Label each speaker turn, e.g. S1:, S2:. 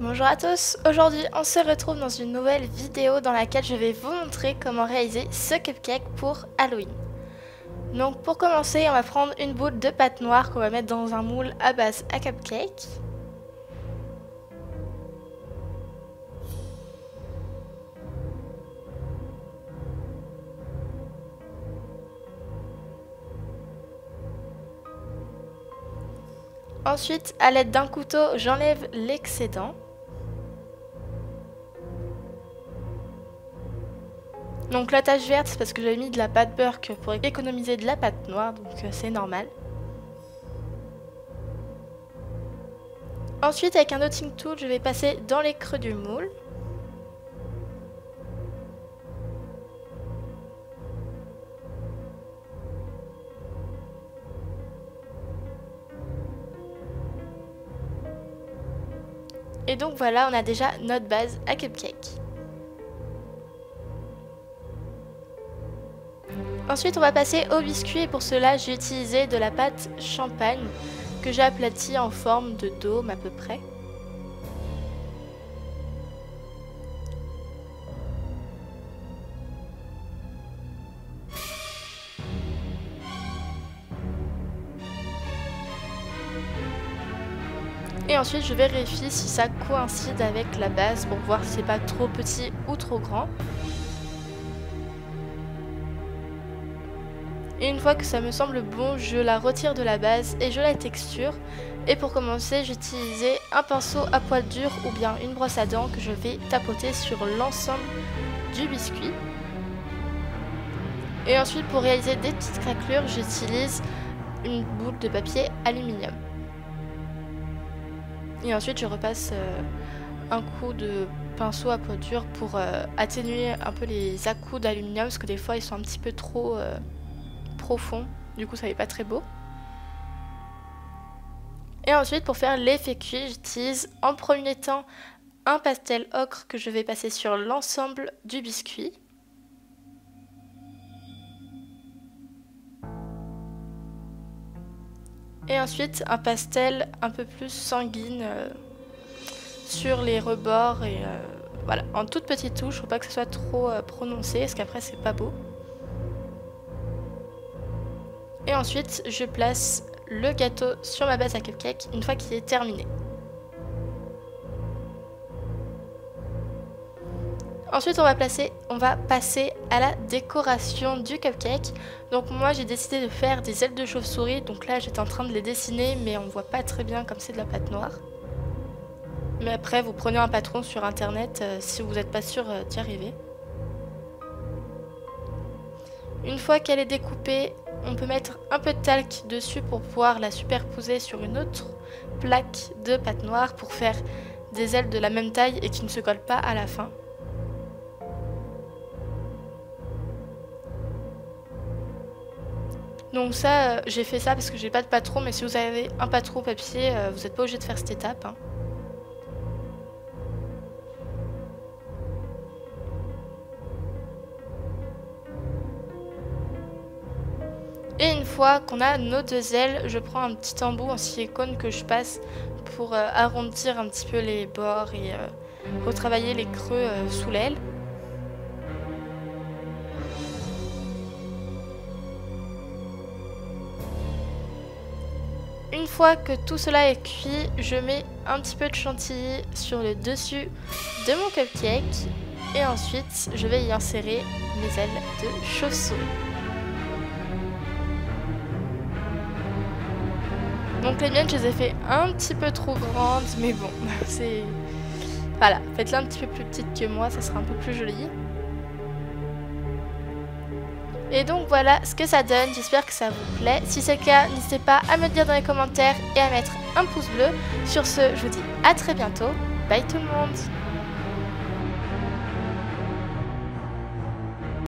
S1: Bonjour à tous, aujourd'hui on se retrouve dans une nouvelle vidéo dans laquelle je vais vous montrer comment réaliser ce cupcake pour Halloween. Donc pour commencer, on va prendre une boule de pâte noire qu'on va mettre dans un moule à base à cupcake. Ensuite, à l'aide d'un couteau, j'enlève l'excédent. Donc la tache verte, c'est parce que j'ai mis de la pâte beurre pour économiser de la pâte noire, donc c'est normal. Ensuite, avec un notting tool, je vais passer dans les creux du moule. Et donc voilà, on a déjà notre base à cupcake. Ensuite, on va passer au biscuit et pour cela, j'ai utilisé de la pâte champagne que j'ai aplatie en forme de dôme à peu près. Et ensuite, je vérifie si ça coïncide avec la base pour voir si c'est pas trop petit ou trop grand. Et une fois que ça me semble bon, je la retire de la base et je la texture. Et pour commencer, j'ai utilisé un pinceau à poil dur ou bien une brosse à dents que je vais tapoter sur l'ensemble du biscuit. Et ensuite, pour réaliser des petites craquelures, j'utilise une boule de papier aluminium. Et ensuite, je repasse un coup de pinceau à poil dur pour atténuer un peu les à-coups d'aluminium parce que des fois, ils sont un petit peu trop profond, du coup ça n'est pas très beau. Et ensuite pour faire l'effet cuit, j'utilise en premier temps un pastel ocre que je vais passer sur l'ensemble du biscuit. Et ensuite un pastel un peu plus sanguine sur les rebords et voilà, en toute petite touche, faut pas que ce soit trop prononcé parce qu'après c'est pas beau. Et ensuite, je place le gâteau sur ma base à cupcake une fois qu'il est terminé. Ensuite, on va passer à la décoration du cupcake. Donc moi, j'ai décidé de faire des ailes de chauve-souris. Donc là, j'étais en train de les dessiner, mais on voit pas très bien comme c'est de la pâte noire. Mais après, vous prenez un patron sur internet si vous n'êtes pas sûr d'y arriver. Une fois qu'elle est découpée, on peut mettre un peu de talc dessus pour pouvoir la superposer sur une autre plaque de pâte noire pour faire des ailes de la même taille et qui ne se collent pas à la fin. Donc ça, j'ai fait ça parce que j'ai pas de patron, mais si vous avez un patron papier, vous n'êtes pas obligé de faire cette étape, hein. Et une fois qu'on a nos deux ailes, je prends un petit embout en silicone que je passe pour arrondir un petit peu les bords et retravailler les creux sous l'aile. Une fois que tout cela est cuit, je mets un petit peu de chantilly sur le dessus de mon cupcake et ensuite je vais y insérer mes ailes de chauve-souris. Donc les miennes, je les ai fait un petit peu trop grandes, mais bon, c'est... Voilà, faites-les un petit peu plus petites que moi, ça sera un peu plus joli. Et donc voilà ce que ça donne, j'espère que ça vous plaît. Si c'est le cas, n'hésitez pas à me le dire dans les commentaires et à mettre un pouce bleu. Sur ce, je vous dis à très bientôt. Bye tout le monde!